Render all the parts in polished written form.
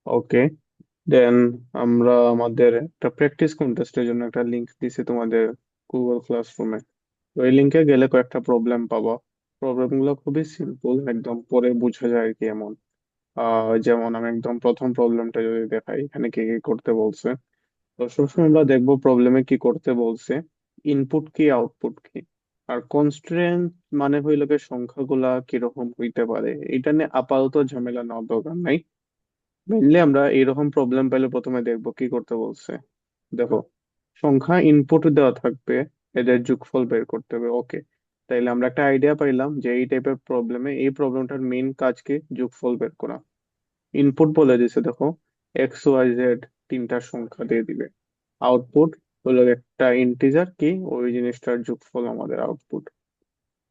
ওকে, দেন আমরা আমাদের একটা প্র্যাকটিস কন্টেস্টের জন্য একটা লিংক দিছি তোমাদের গুগল ক্লাসরুমে। তো এই লিংকে গেলে কয়েকটা প্রবলেম পাবা। প্রবলেম গুলো খুবই সিম্পল, একদম পরে বোঝা যায় আর কি এমন। যেমন আমি একদম প্রথম প্রবলেমটা যদি দেখাই, এখানে কি কি করতে বলছে। তো সবসময় আমরা দেখবো প্রবলেমে কি করতে বলছে, ইনপুট কি আউটপুট কি। আর কনস্ট্রেন্ট মানে হইল গিয়ে সংখ্যাগুলা কিরকম হইতে পারে, এটা নিয়ে আপাতত ঝামেলা নেওয়ার দরকার নাই। মেনলি আমরা এইরকম প্রবলেম পেলে প্রথমে দেখবো কি করতে বলছে। দেখো, সংখ্যা ইনপুট দেওয়া থাকবে, এদের যোগফল বের করতে হবে। ওকে, তাইলে আমরা একটা আইডিয়া পাইলাম যে এই টাইপের প্রবলেমে এই প্রবলেমটার মেইন কাজ কি, যোগফল বের করা। ইনপুট বলে দিছে, দেখো এক্স ওয়াই জেড তিনটা সংখ্যা দিয়ে দিবে। আউটপুট হলো একটা ইন্টিজার, কি ওই জিনিসটার যোগফল আমাদের আউটপুট।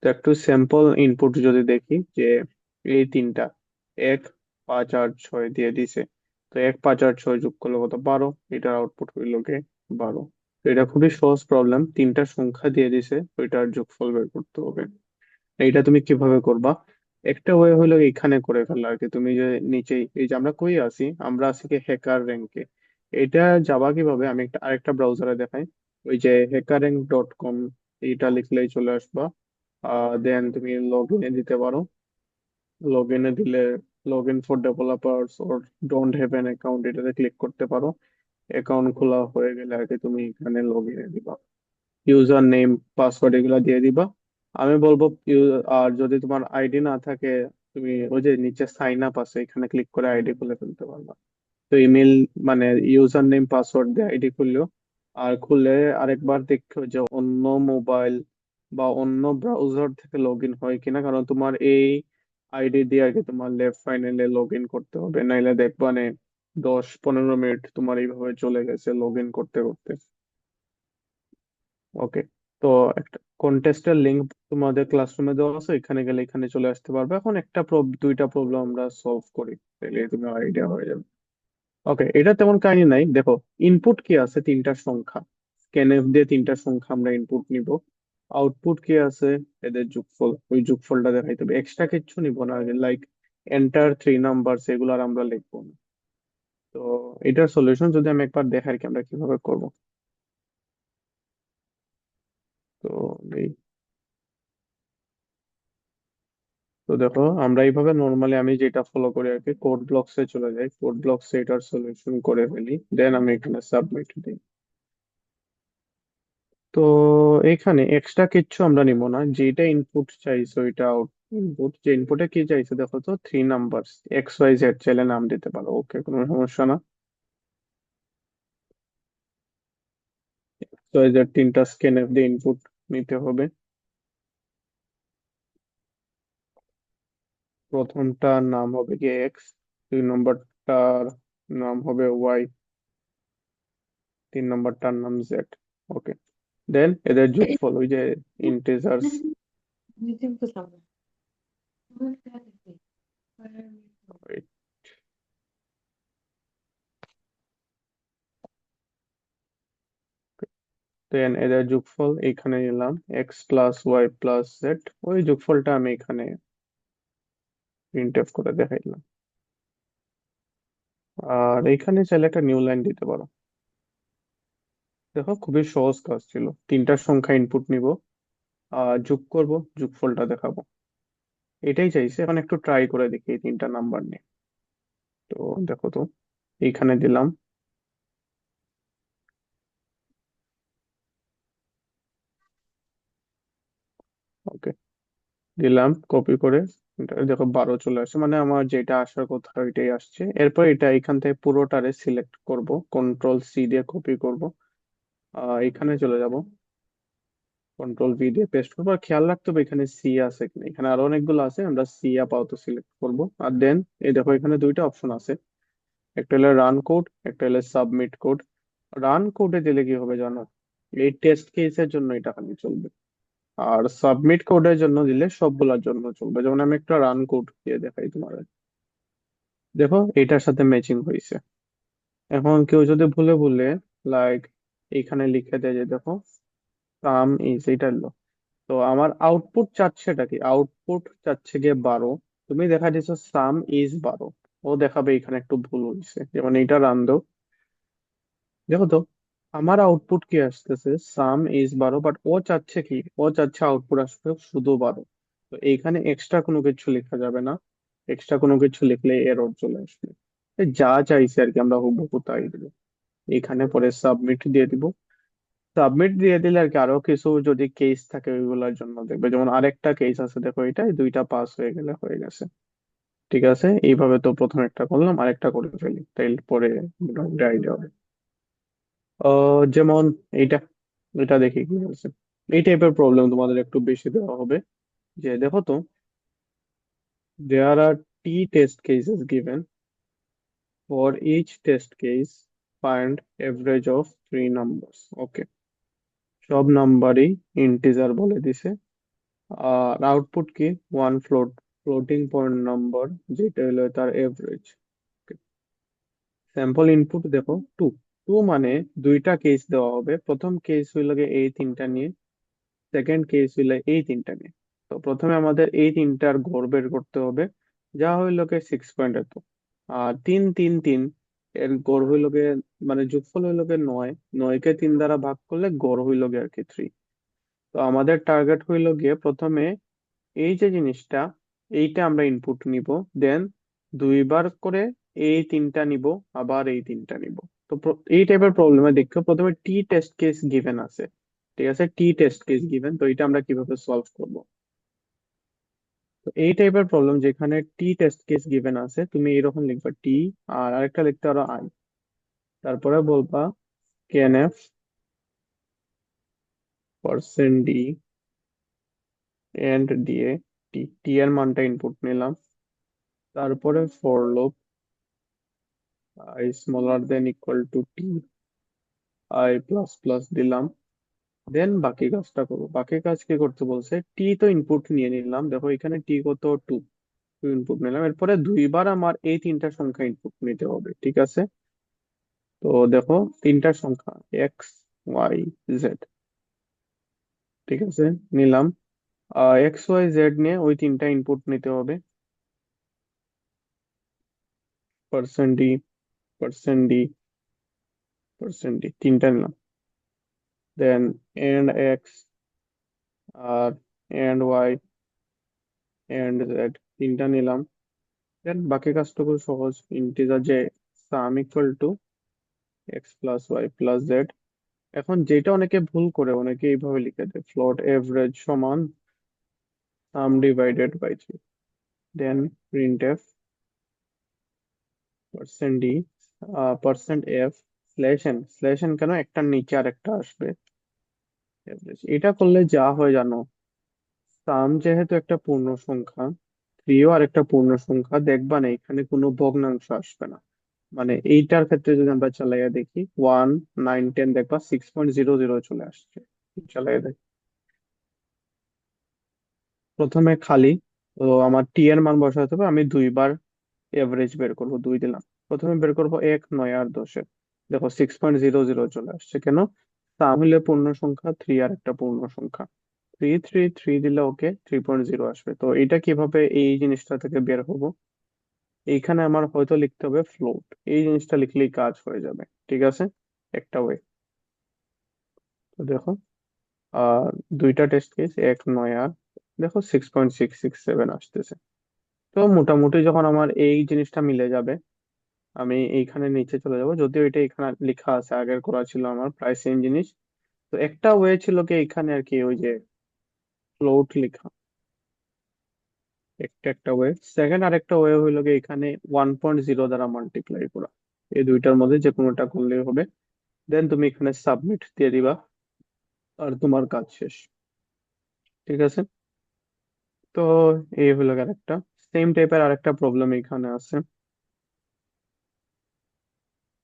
তো একটু স্যাম্পল ইনপুট যদি দেখি, যে এই তিনটা 1, 5, 8, 6 দিয়ে দিছে। তো 1, 5, 8, 6 যোগ করলে কত, 12। এটার আউটপুট হইল কে 12। তো এটা খুবই সহজ প্রবলেম, তিনটা সংখ্যা দিয়ে দিছে, ওইটার যোগফল বের করতে হবে। এইটা তুমি কিভাবে করবা, একটা ওয়ে হলো এখানে করে ফেলা আর কি। তুমি যে নিচেই, এই যে আমরা কই আছি, আমরা আছি কি হ্যাকার র্যাঙ্কে। এটা যাবা কিভাবে, আমি একটা আরেকটা ব্রাউজারে দেখাই। ওই যে hackerrank.com, এইটা লিখলেই চলে আসবা। দেন তুমি লগ ইনে দিতে পারো। লগ ইনে দিলে log in for developers or don't have an account, এটাতে ক্লিক করতে পারো। অ্যাকাউন্ট খোলা হয়ে গেলে আর কি তুমি এখানে লগ ইনে দিবা, ইউজার নেম পাসওয়ার্ড এগুলা দিয়ে দিবা। আমি বলবো আর যদি তোমার আইডি না থাকে, তুমি ওই যে নিচে সাইন আপ আছে, এখানে ক্লিক করে আইডি খুলে ফেলতে পারবা। তো ইমেল, মানে ইউজার নেম পাসওয়ার্ড দিয়ে আইডি খুললো। আর খুলে আরেকবার দেখো যে অন্য মোবাইল বা অন্য ব্রাউজার থেকে লগ ইন হয় কিনা, কারণ তোমার এই আইডি দিয়ে আর কি তোমার লেফট ফাইনালে লগ ইন করতে হবে, নাইলে দেখবা 10-15 মিনিট তোমার এইভাবে চলে গেছে লগ ইন করতে করতে। ওকে, তো একটা কন্টেস্টের লিংক তোমাদের ক্লাসরুমে দেওয়া আছে, এখানে গেলে এখানে চলে আসতে পারবে। এখন একটা দুইটা প্রবলেম আমরা সলভ করি, তাহলে তুমি আইডিয়া হয়ে যাবে। ওকে, এটা তেমন কাহিনী নাই, দেখো ইনপুট কি আছে, তিনটা সংখ্যা। স্ক্যানএফ দিয়ে তিনটা সংখ্যা আমরা ইনপুট নিব। আউটপুট কি আছে, এদের যোগফল, ওই যোগফলটা দেখাইতে হবে, এক্সট্রা কিচ্ছু নিব না। লাইক এন্টার 3 নাম্বার, এগুলো আর আমরা লিখবো না। তো এটার সলিউশন যদি আমি একবার দেখাই আর কি আমরা কিভাবে করব। তো এই, তো দেখো আমরা এইভাবে নর্মালি আমি যেটা ফলো করি আর কি, কোড ব্লকসে চলে যাই, কোড ব্লকসে এটার সলিউশন করে ফেলি, দেন আমি এখানে সাবমিট দিই। তো এখানে এক্সট্রা কিচ্ছু আমরা নিব না, যেটা ইনপুট চাইছো ওইটা আউট ইনপুট, যে ইনপুটে কি চাইছে দেখো তো, 3 নাম্বার, এক্স ওয়াই জেড চাইলে নাম দিতে পারো, ওকে কোনো সমস্যা না। এক্স ওয়াই জেড তিনটা স্ক্যানএফ দিয়ে ইনপুট নিতে হবে। প্রথমটার নাম হবে কি এক্স, 2 নম্বরটার নাম হবে ওয়াই, 3 নম্বরটার নাম জেড। ওকে, দেন এদের যোগফল, ওই যে ইন্টিজার্স। দেন এদের যোগফল এখানে নিলাম, x plus Y plus z, ওই যোগফলটা আমি এখানে প্রিন্ট করে দেখাইলাম। আর এখানে চাইলে একটা নিউ লাইন দিতে পারো। দেখো খুবই সহজ কাজ ছিল, তিনটা সংখ্যা ইনপুট নিব, যোগ করব, যোগফলটা দেখাবো। এটাই চাইছে, এখন একটু ট্রাই করে দেখি এই 3টা নাম্বার নিয়ে। তো দেখো তো, এইখানে দিলাম। ওকে, দিলাম কপি করে। এটা দেখো 12 চলে আসছে, মানে আমার যেটা আসার কথা ওইটাই আসছে। এরপর এটা এখান থেকে পুরোটারে সিলেক্ট করব, কন্ট্রোল সি দিয়ে কপি করব। এখানে চলে যাব, কন্ট্রোল ভি দিয়ে পেস্ট করবো। আর খেয়াল রাখতে হবে এখানে সি আছে কিনা, এখানে আরো অনেকগুলো আছে, আমরা সি আপাতত সিলেক্ট করব। আর দেন এই দেখো এখানে দুইটা অপশন আছে, একটা হলো রান কোড, একটা হলো সাবমিট কোড। রান কোডে দিলে কি হবে জানো, এই টেস্ট কেসের জন্য এটা খালি চলবে। আর সাবমিট কোডের জন্য দিলে সবগুলোর জন্য চলবে। যেমন আমি একটা রান কোড দিয়ে দেখাই তোমার, দেখো এটার সাথে ম্যাচিং হয়েছে। এখন কেউ যদি ভুলে ভুলে লাইক এখানে লিখে দেয় যে দেখো সাম ইজ, এটা হলো, তো আমার আউটপুট চাচ্ছে কি, আউটপুট চাচ্ছে গিয়ে 12। তুমি দেখা দিচ্ছ সাম ইজ 12। ও দেখাবে এখানে একটু ভুল হয়েছে, যেমন এইটা রান দাও, দেখো তো আমার আউটপুট কি আসতেছে, সাম ইজ 12, বাট ও চাচ্ছে কি, ও চাচ্ছে আউটপুট আসবে শুধু 12। তো এইখানে এক্সট্রা কোনো কিছু লেখা যাবে না, এক্সট্রা কোনো কিছু লিখলে এরর চলে আসবে। যা চাইছে আর কি আমরা হুবহু তাই দিব। এখানে পরে সাবমিট দিয়ে দিব। সাবমিট দিয়ে দিলে আর কি আরো কিছু যদি কেস থাকে ওইগুলোর জন্য দেখবে, যেমন আরেকটা কেস আছে, দেখো এটা দুইটা পাস হয়ে গেলে হয়ে গেছে। ঠিক আছে, এইভাবে তো প্রথমে একটা করলাম, আরেকটা করে ফেলি, তাইলে পরে মোটামুটি আইডিয়া হবে। যেমন এইটা, এটা দেখি কি বলছে। এই টাইপের প্রবলেম তোমাদের একটু বেশি দেওয়া হবে, যে দেখো তো, there are T test cases given, for each test case find average of three numbers. Okay, সব নাম্বারই ইন্টিজার বলে দিছে, আর আউটপুট কি, ওয়ান ফ্লোটিং পয়েন্ট নাম্বার, যেটা হলো তার এভারেজ। স্যাম্পল ইনপুট দেখো টু, টু মানে দুইটা কেস দেওয়া হবে, প্রথম কেস হইল গিয়ে এই তিনটা নিয়ে, সেকেন্ড কেস হইল এই তিনটা নিয়ে। তো প্রথমে আমাদের এই তিনটার গড় বের করতে হবে, যা হইল গিয়ে 6.2। আর তিন তিন তিন এর গড় হইল গিয়ে, মানে যোগফল হইল গিয়ে 9, 9 কে 3 দ্বারা ভাগ করলে গড় হইল গিয়ে আর কি 3। তো আমাদের টার্গেট হইল গিয়ে প্রথমে এই যে জিনিসটা, এইটা আমরা ইনপুট নিব, দেন দুইবার করে এই তিনটা নিব, আবার এই তিনটা নিব। তো এই টাইপের প্রবলেমে দেখো প্রথমে টি টেস্ট কেস গিভেন আছে। ঠিক আছে, টি টেস্ট কেস গিভেন, তো এটা আমরা কিভাবে সলভ করব। তো এই টাইপের প্রবলেম যেখানে টি টেস্ট কেস গিভেন আছে, তুমি এরকম লিখবা টি, আর আরেকটা লিখতে পারো আই, তারপরে বলবা কেএনএফ পার্সেন্ট ডি এন্ড দিয়ে টি, টি এর মানটা ইনপুট নিলাম, তারপরে for loop I smaller than equal to T, I plus plus দিলাম, দেন বাকি কাজটা করবো। বাকি কাজ কি করতে বলছে, টি তো ইনপুট নিয়ে নিলাম, দেখো এখানে টি কত, টু, টু ইনপুট নিলাম, এরপরে দুইবার আমার এই তিনটা সংখ্যা ইনপুট নিতে হবে। ঠিক আছে, তো দেখো তিনটা সংখ্যা এক্স, ওয়াই, জেড। ঠিক আছে, নিলাম, এক্স ওয়াই জেড নিয়ে ওই তিনটা ইনপুট নিতে হবে, percent D, percent D, percent D, তিনটা নিলাম, দেন এন্ড এক্স, আর এন্ড ওয়াই, এন্ড জেড, তিনটা নিলাম। দেন বাকি কাজটা খুব সহজ, ইন্টিজার যে sum equal to X plus Y plus Z. এখন যেটা অনেকে ভুল করে, অনেকে এইভাবে লিখে দেয়, ফ্লোট এভারেজ সমান sum divided by three, then print F percent D percent F slash N কেন, একটার নিচে আর একটা আসবে average। এটা করলে যা হয় জানো, সাম যেহেতু একটা পূর্ণ সংখ্যা, থ্রিও আর একটা পূর্ণ সংখ্যা, দেখবা না এখানে কোনো ভগ্নাংশ আসবে না। মানে এইটার ক্ষেত্রে যদি আমরা চালাইয়া দেখি, 1 9 10, দেখবা 6.00 চলে আসছে। চালাইয়া দেখি, প্রথমে খালি, তো আমার টি এর মান বসাতে হবে, আমি দুইবার এভারেজ বের করব, দুই দিলাম, প্রথমে বের করব 1 9 আর 10, দেখো 6.00 চলে আসছে কেন, তাহলে পূর্ণ সংখ্যা থ্রি আর একটা পূর্ণ সংখ্যা, থ্রি থ্রি থ্রি দিলে ওকে 3.0 আসবে। তো এটা কিভাবে এই জিনিসটা থেকে বের হবো, এইখানে আমার হয়তো লিখতে হবে ফ্লোট, এই জিনিসটা লিখলেই কাজ হয়ে যাবে। ঠিক আছে, একটা ওয়ে। তো দেখো, আর দুইটা টেস্ট কেস, 1 9 আর, দেখো 6.667 আসতেছে। তো মোটামুটি যখন আমার এই জিনিসটা মিলে যাবে, আমি এইখানে নিচে চলে যাব, যদিও এটা এখানে লেখা আছে, আগের করা ছিল আমার প্রায় সেম জিনিস। তো একটা ওয়ে ছিল কি এখানে আর কি, ওই যে ফ্লোট লেখা, একটা ওয়ে। সেকেন্ড আরেকটা ওয়ে হইলো কি এখানে 1.0 দ্বারা মাল্টিপ্লাই করা, এই দুইটার মধ্যে যে কোনোটা করলেই হবে। দেন তুমি এখানে সাবমিট দিয়ে দিবা, আর তোমার কাজ শেষ। ঠিক আছে, তো এই হলো আরেকটা, সেম টাইপের আরেকটা প্রবলেম এখানে আছে,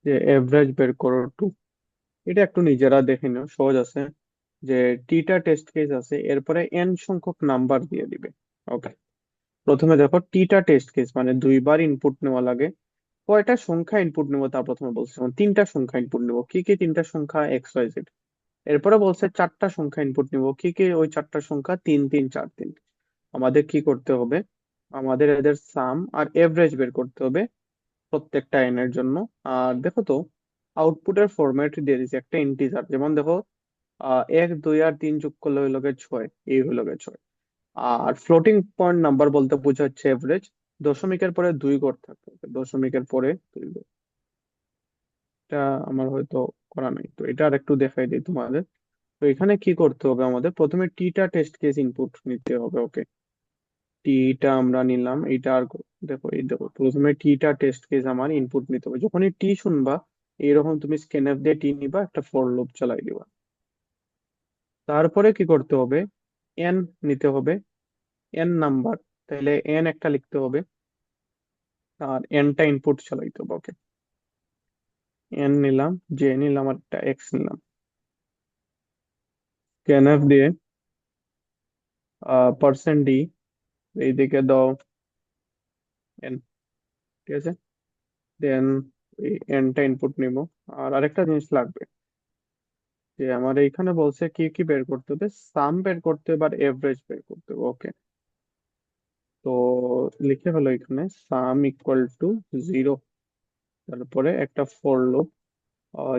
যে এভারেজ বের করো টু। এটা একটু নিজেরা দেখে নিও, সহজ আছে। যে টিটা টেস্ট কেস আছে, এরপরে এন সংখ্যক নাম্বার দিয়ে দিবে। ওকে, প্রথমে দেখো টিটা টেস্ট কেস মানে দুইবার ইনপুট নেওয়া লাগে, কয়টা সংখ্যা ইনপুট নেবো তা প্রথমে বলছে, যেমন তিনটা সংখ্যা ইনপুট নেবো, কি কি তিনটা সংখ্যা, এক্স ওয়াই জেড। এরপরে বলছে চারটা সংখ্যা ইনপুট নিব, কি কি ওই চারটা সংখ্যা, 3 3 4 3। আমাদের কি করতে হবে, আমাদের এদের সাম আর এভারেজ বের করতে হবে, প্রত্যেকটা এন এর জন্য। আর দেখো তো আউটপুটের ফরম্যাট দিয়ে দিছে একটা ইন্টিজার, যেমন দেখো 1 2 আর 3 যোগ করলে হইল গিয়ে 6, এই হইল গিয়ে 6। আর ফ্লোটিং পয়েন্ট নাম্বার বলতে বোঝাচ্ছে এভারেজ, দশমিকের পরে 2 ঘর থাকতে হবে, দশমিকের পরে 2 ঘর। এটা আমার হয়তো করা নাই, তো এটা আর একটু দেখাই দিই তোমাদের। তো এখানে কি করতে হবে, আমাদের প্রথমে টিটা টেস্ট কেস ইনপুট নিতে হবে। ওকে, টিটা আমরা নিলাম, এইটা আর দেখো, এই দেখো প্রথমে টিটা টেস্ট কেস আমার ইনপুট নিতে হবে। যখনই টি শুনবা এইরকম তুমি স্ক্যানফ দিয়ে টি নিবা, একটা ফর লুপ চালাই দিবা। তারপরে কি করতে হবে, এন নিতে হবে, এন নাম্বার, তাহলে এন একটা লিখতে হবে, আর এনটা ইনপুট চালাইতে হবে। ওকে, এন নিলাম, জে নিলাম, আর একটা এক্স নিলাম, স্ক্যানফ দিয়ে পার্সেন্ট ডি এইদিকে দাও এন, ঠিক আছে। দেন এই এনটা ইনপুট নিব। আর আরেকটা জিনিস লাগবে, যে আমার এইখানে বলছে কি কি বের করতে হবে, সাম বের করতে হবে আর এভারেজ বের করতে হবে। ওকে, তো লিখে ফেলো এখানে সাম ইকুয়াল টু 0, তারপরে একটা for loop,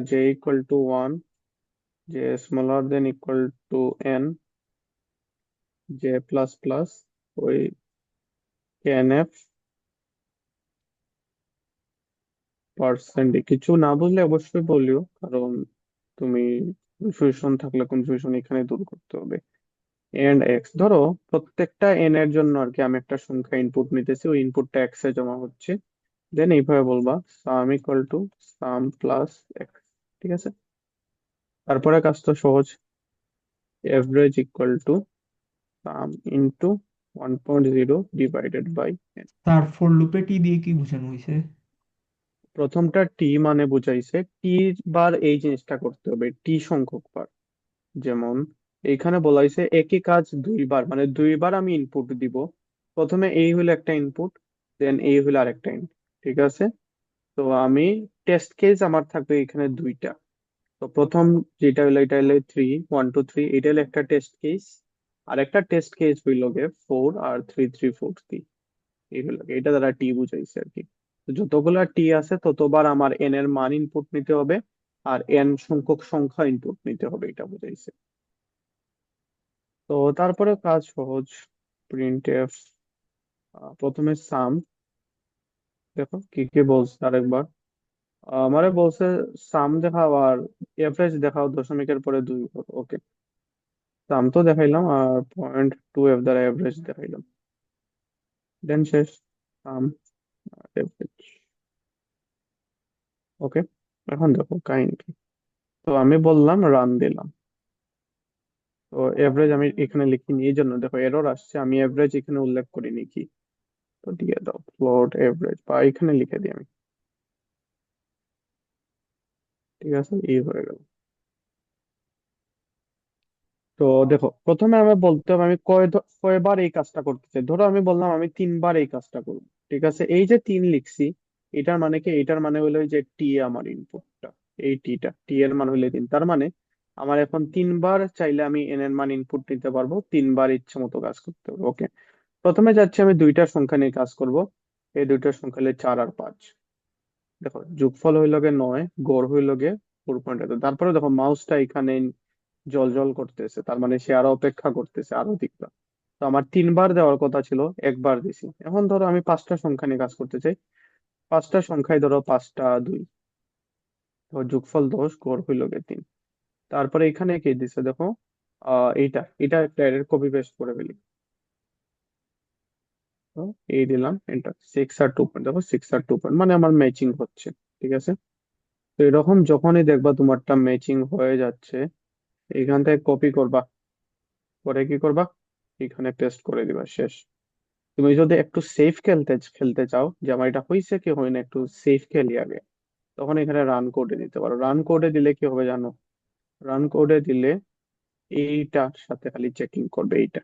J equal to 1, J smaller than equal to N, J plus plus ওই এন এফ পার্সেন্ট। কিছু না বুঝলে অবশ্যই বলিও, কারণ তুমি কনফিউশন থাকলে কনফিউশন এখানে দূর করতে হবে। এন্ড এক্স, ধরো প্রত্যেকটা এন এর জন্য আর কি আমি একটা সংখ্যা ইনপুট নিতেছি, ওই ইনপুটটা এক্স এ জমা হচ্ছে। দেন এইভাবে বলবা sum equal to sum plus x, ঠিক আছে। তারপরে কাজ তো সহজ, average equal to sum into 1.0 divided by n. তার ফর লুপে টি দিয়ে কি বোঝানো হয়েছে? প্রথমটা টি মানে বুঝাইছে টি বার, এই জিনিসটা করতে হবে টি সংখ্যক বার। যেমন এইখানে বলা হয়েছে একই কাজ 2 বার, মানে 2 বার আমি ইনপুট দিব। প্রথমে এই হলো একটা ইনপুট, দেন এই হলো আরেকটা ইনপুট, ঠিক আছে। তো আমি টেস্ট কেস আমার থাকবে এখানে 2টা। তো প্রথম যেটা হলো এটা হলো 3 1 2 3, এটা হলো একটা টেস্ট কেস। আর একটা টেস্ট কেস হইলো গে 4 আর 3 3 4 3, এই হলো গিয়ে, এটা দ্বারা টি বুঝাইছে আর কি। তো যতগুলা টি আছে ততবার আমার এন এর মান ইনপুট নিতে হবে, আর এন সংখ্যক সংখ্যা ইনপুট নিতে হবে, এটা বুঝাইছে। তো তারপরে কাজ সহজ, প্রিন্ট এফ, প্রথমে সাম, দেখো কি কি বলছে আরেকবার। আমারে বলছে সাম দেখাও আর এভারেজ দেখাও, দশমিকের পরে 2 ঘর। ওকে, সাম তো দেখাইলাম, আর 0.2f দ্বারা এভারেজ দেখাইলাম, দেন শেষ, সাম এভারেজ। ওকে, এখন দেখো কাহিনী কি। তো আমি বললাম রান দিলাম, তো এভারেজ আমি এখানে লিখিনি, এই জন্য দেখো এরর আসছে, আমি এভারেজ এখানে উল্লেখ করিনি কি। তো দিয়ে দাও ফ্লোট এভারেজ, বা এখানে লিখে দিই আমি, ঠিক আছে, এই হয়ে গেল। তো দেখো প্রথমে আমি বলতে হবে আমি কয়বার এই কাজটা করতে চাই। ধরো আমি বললাম আমি 3 বার এই কাজটা করব, ঠিক আছে। এই যে 3 লিখছি, এটার মানে কি, এটার মানে হলো এই যে টি আমার ইনপুটটা, এই টিটা, টি এর মান হইলে 3, তার মানে আমার এখন 3 বার চাইলে আমি এন এর মান ইনপুট নিতে পারবো, 3 বার ইচ্ছে মতো কাজ করতে হবে। ওকে, প্রথমে যাচ্ছি আমি 2টা সংখ্যা নিয়ে কাজ করব। এই 2টা সংখ্যা হলো 4 আর 5। দেখো যোগফল হইল গে 9, গড় হইল গে 4.8। তারপরে দেখো মাউসটা এখানে জল জল করতেছে, তার মানে সে আরো অপেক্ষা করতেছে আরো দিকটা। তো আমার 3 বার দেওয়ার কথা ছিল, একবার দিছি। এখন ধরো আমি 5টা সংখ্যা নিয়ে কাজ করতে চাই, 5টা সংখ্যায় ধরো 5টা 2, তো যোগফল 10, গড় হইল গে 3। তারপরে এখানে কি দিছে দেখো, এইটা এটা ডাইরেক্ট কপি পেস্ট করে ফেলি। তো এই দিলাম এন্টার, 6 আর 2 পয়েন্ট, দেখো 6 আর 2 পয়েন্ট মানে আমার ম্যাচিং হচ্ছে, ঠিক আছে। তো এরকম যখনই দেখবা তোমারটা ম্যাচিং হয়ে যাচ্ছে, এখান থেকে কপি করবা, করে কি করবা, এখানে পেস্ট করে দিবা, শেষ। তুমি যদি একটু সেফ খেলতে খেলতে চাও, যে আমার এটা হয়েছে কি হয় না, একটু সেফ খেলি আগে, তখন এখানে রান কোডে দিতে পারো। রান কোডে দিলে কি হবে জানো, রান কোডে দিলে এইটার সাথে খালি চেকিং করবে এইটা।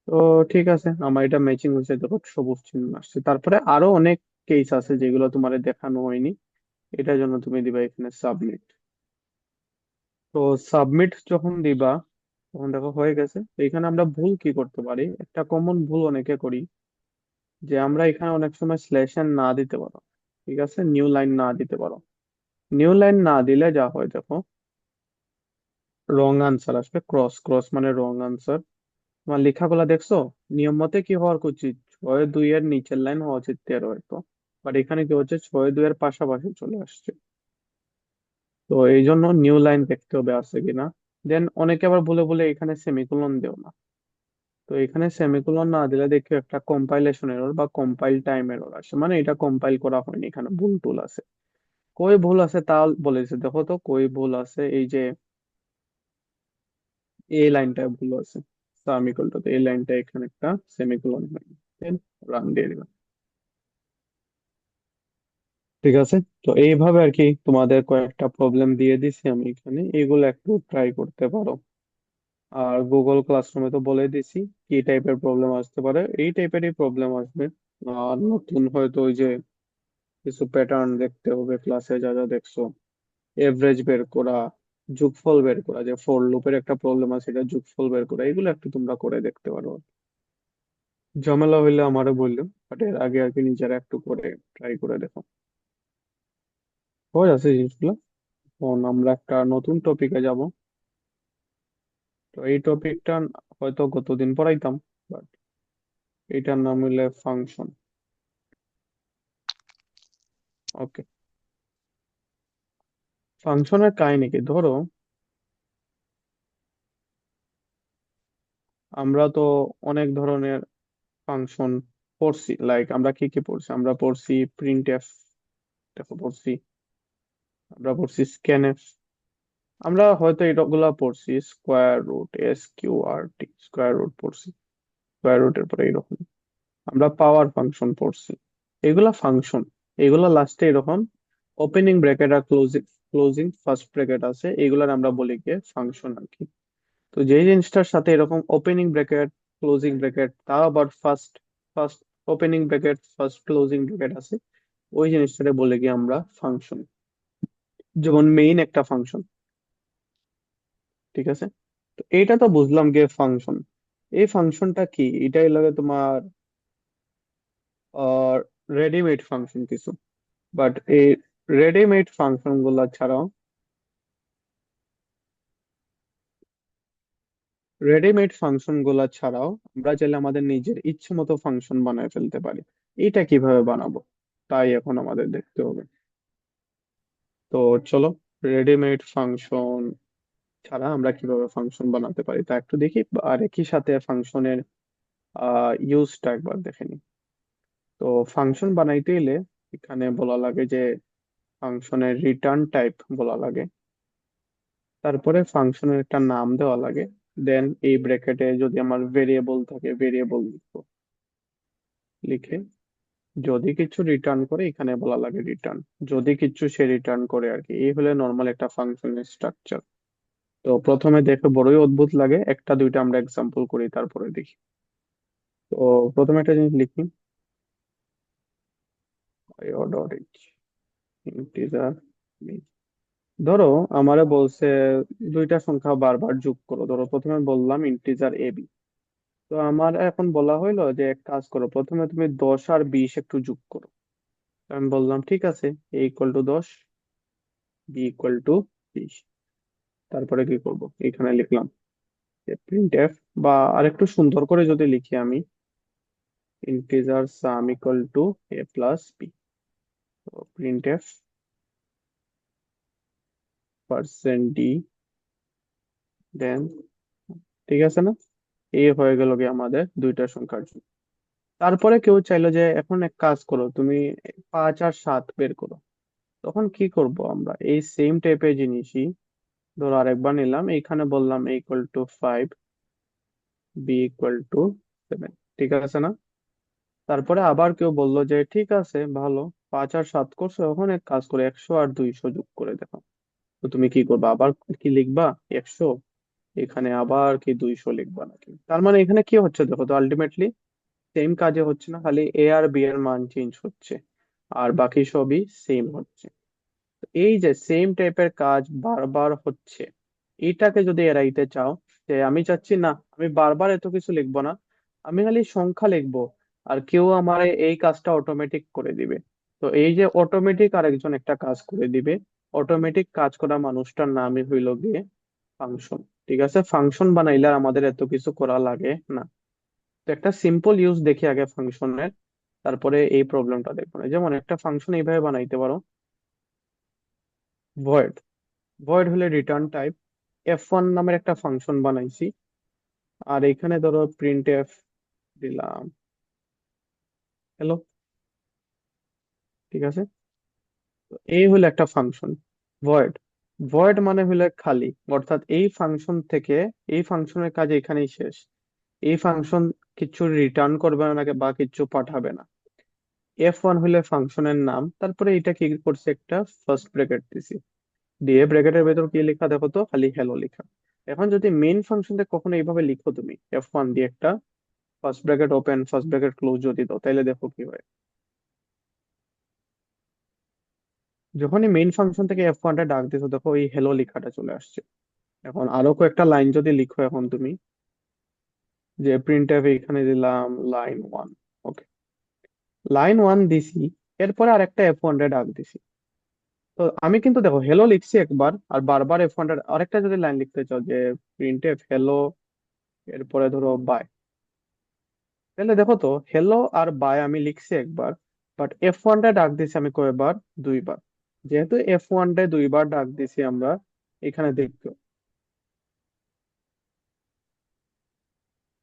তো ঠিক আছে, আমার এটা ম্যাচিং হয়েছে, দেখো সবুজ চিহ্ন আসছে। তারপরে আরো অনেক কেস আছে যেগুলো তোমার দেখানো হয়নি, এটার জন্য তুমি দিবা এখানে সাবমিট। তো সাবমিট যখন দিবা, তখন দেখো হয়ে গেছে। তো এখানে আমরা ভুল কি করতে পারি, একটা কমন ভুল অনেকে করি, যে আমরা এখানে অনেক সময় স্ল্যাশ না দিতে পারো, ঠিক আছে, নিউ লাইন না দিতে পারো। নিউ লাইন না দিলে যা হয় দেখো, রং আনসার আসবে, ক্রস ক্রস মানে রং আনসার। তোমার লেখাগুলা দেখছো, নিয়ম মতে কি হওয়ার উচিত, 6-2 এর নিচের লাইন হওয়া উচিত 13 তো, বাট এখানে কি হচ্ছে 6-2 এর পাশাপাশি চলে আসছে। তো এই জন্য নিউ লাইন দেখতে হবে আছে কিনা। দেন অনেকে আবার বলে বলে এখানে সেমিকোলন দেও না। তো এখানে সেমিকোলন না দিলে দেখি একটা কম্পাইলেশন এরর বা কম্পাইল টাইম এরর আসে, মানে এটা কম্পাইল করা হয়নি, এখানে ভুল টুল আছে। কই ভুল আছে তা বলেছে, দেখো তো কই ভুল আছে। এই যে এই লাইনটা ভুল আছে, সামিকলটাতে এই লাইনটা এখানে একটা সেমিকোলন হয়নি। রান দিয়ে দিলাম। ঠিক আছে। তো এইভাবে আর কি তোমাদের কয়েকটা প্রবলেম দিয়ে দিছি আমি এখানে, এগুলো একটু ট্রাই করতে পারো। আর গুগল ক্লাসরুমে তো বলে দিছি কি টাইপের প্রবলেম আসতে পারে, এই টাইপেরই প্রবলেম আসবে। আর নতুন হয়তো ওই যে কিছু প্যাটার্ন দেখতে হবে ক্লাসে যা যা দেখছো, এভারেজ বের করা, যোগফল বের করা, যে ফর লুপের একটা প্রবলেম আছে এটা যোগফল বের করা, এগুলো একটু তোমরা করে দেখতে পারো। ঝামেলা হইলে আমারও বললো, বাট এর আগে আর কি নিজেরা একটু করে ট্রাই করে দেখো। সহজ আছে জিনিসগুলো। এখন আমরা একটা নতুন টপিকে যাব। তো এই টপিকটা হয়তো গতদিন পড়াইতাম, বাট এটার নাম হইলে ফাংশন। ওকে। ফাংশনের কাহিনী কি, ধরো আমরা তো অনেক ধরনের ফাংশন পড়ছি, লাইক আমরা কি কি পড়ছি, আমরা পড়ছি প্রিন্ট এফ, দেখো পড়ছি, আমরা পড়ছি স্ক্যানএফ, আমরা হয়তো এগুলা পড়ছি square root, SQRT, square root পড়ছি, স্কোয়ার রুটের পরে এরকম আমরা পাওয়ার ফাংশন পড়ছি। এগুলা ফাংশন, এগুলা লাস্টে এরকম ওপেনিং ব্র্যাকেট আর ক্লোজিং ক্লোজিং ফার্স্ট ব্র্যাকেট আছে, এগুলার আমরা বলি গিয়ে ফাংশন আর কি। তো যেই জিনিসটার সাথে এরকম ওপেনিং ব্র্যাকেট ক্লোজিং ব্র্যাকেট, তা আবার first first opening bracket first closing bracket আছে, ওই জিনিসটাকে বলে গিয়ে আমরা ফাংশন। যেমন মেইন একটা ফাংশন, ঠিক আছে। তো এইটা তো বুঝলাম গিয়ে ফাংশন। এই ফাংশনটা কি, এটাই লাগে তোমার রেডিমেড ফাংশন কিছু। বাট এই রেডিমেড ফাংশন গুলা ছাড়াও, রেডিমেড ফাংশন গুলা ছাড়াও আমরা চাইলে আমাদের নিজের ইচ্ছে মতো ফাংশন বানায় ফেলতে পারি। এটা কিভাবে বানাবো, তাই এখন আমাদের দেখতে হবে। তো চলো, রেডিমেড ফাংশন ছাড়া আমরা কিভাবে ফাংশন বানাতে পারি তা একটু দেখি, আর একই সাথে ফাংশনের ইউজটা একবার দেখে নিই। তো ফাংশন বানাইতে গেলে এখানে বলা লাগে যে ফাংশনের রিটার্ন টাইপ বলা লাগে, তারপরে ফাংশনের একটা নাম দেওয়া লাগে, দেন এই ব্র্যাকেটে যদি আমার ভেরিয়েবল থাকে ভেরিয়েবল লিখবো, লিখে যদি কিছু রিটার্ন করে এখানে বলা লাগে রিটার্ন, যদি কিছু সে রিটার্ন করে আর কি। এই হলে নর্মাল একটা ফাংশনের স্ট্রাকচার। তো প্রথমে দেখে বড়ই অদ্ভুত লাগে, একটা দুইটা আমরা এক্সাম্পল করি তারপরে দেখি। তো প্রথমে একটা জিনিস লিখি, ডট ইচ ইন্টিজার। ধরো আমারে বলছে দুইটা সংখ্যা বারবার যোগ করো, ধরো প্রথমে বললাম ইন্টিজার এবি। তো আমার এখন বলা হইলো যে এক কাজ করো, প্রথমে তুমি 10 আর 20 একটু যোগ করো। আমি বললাম ঠিক আছে, A equal to 10, B equal to 20। তারপরে কি করব, এখানে লিখলাম যে প্রিন্ট এফ, বা আরেকটু সুন্দর করে যদি লিখি আমি, integer sum equal to a plus b. তো print F percent d, then, ঠিক আছে না, এই হয়ে গেল কি আমাদের দুইটা সংখ্যার যোগ। তারপরে কেউ চাইলো যে এখন এক কাজ করো তুমি 5 আর 7 বের করো। তখন কি করব, আমরা এই সেম টাইপের জিনিসই ধরো আরেকবার নিলাম, এইখানে বললাম a equal to 5, b equal to 7, ঠিক আছে না। তারপরে আবার কেউ বললো যে ঠিক আছে ভালো, 5 আর 7 করছো, এখন এক কাজ করে 100 আর 200 যোগ করে দেখো। তো তুমি কি করবা, আবার কি লিখবা 100, এখানে আবার কি 200 লিখবা নাকি? তার মানে এখানে কি হচ্ছে দেখো তো, আলটিমেটলি সেম কাজে হচ্ছে না, খালি এ আর বি এর মান চেঞ্জ হচ্ছে, আর বাকি সবই সেম হচ্ছে। তো এই যে সেম টাইপের কাজ বারবার হচ্ছে, এটাকে যদি এড়াইতে চাও, যে আমি চাচ্ছি না আমি বারবার এত কিছু লিখবো না, আমি খালি সংখ্যা লিখবো, আর কেউ আমার এই কাজটা অটোমেটিক করে দিবে। তো এই যে অটোমেটিক আরেকজন একটা কাজ করে দিবে, অটোমেটিক কাজ করা মানুষটার নামই হইল গিয়ে ফাংশন। ঠিক আছে, ফাংশন বানাইলে আর আমাদের এত কিছু করা লাগে না। তো একটা সিম্পল ইউজ দেখি আগে ফাংশনের, তারপরে এই প্রবলেমটা দেখবো না। যেমন একটা ফাংশন এইভাবে বানাইতে পারো, ভয়েড। ভয়েড হলে রিটার্ন টাইপ। F1 নামের একটা ফাংশন বানাইছি, আর এখানে ধরো প্রিন্ট এফ দিলাম, হ্যালো। ঠিক আছে, তো এই হলো একটা ফাংশন ভয়েড। ভয়েড মানে হলো খালি, অর্থাৎ এই ফাংশন থেকে, এই ফাংশনের কাজ এখানেই শেষ। এই ফাংশন কিছু রিটার্ন করবে না বা কিছু পাঠাবে না। F1 হলে ফাংশনের নাম, তারপরে এটা কি করছে, একটা ফার্স্ট ব্র্যাকেট দিছি, দিয়ে ব্র্যাকেটের ভেতর কি লেখা দেখো তো, খালি হ্যালো লেখা। এখন যদি মেইন ফাংশনটা কখনো এইভাবে লিখো তুমি, F1 দিয়ে একটা first bracket open first bracket close যদি দাও, তাহলে দেখো কি হয়। যখনই মেইন ফাংশন থেকে F1 টা ডাক দিছো, দেখো এই হ্যালো লেখাটা চলে আসছে। এখন আরো কয়েকটা লাইন যদি লিখো এখন তুমি, যে প্রিন্ট এফ এখানে দিলাম লাইন 1, ওকে, লাইন 1 দিছি, এরপরে আরেকটা F1 টা ডাক দিছি। তো আমি কিন্তু দেখো হ্যালো লিখছি একবার, আর বারবার F1 টা, আরেকটা যদি লাইন লিখতে চাও যে প্রিন্ট এফ হ্যালো, এরপরে ধরো বাই, তাহলে দেখো তো হ্যালো আর বাই আমি লিখছি একবার, বাট F1 টা ডাক দিছি আমি কয়বার, দুইবার। যেহেতু F1 টা দুইবার ডাক দিছি আমরা, এখানে দেখতো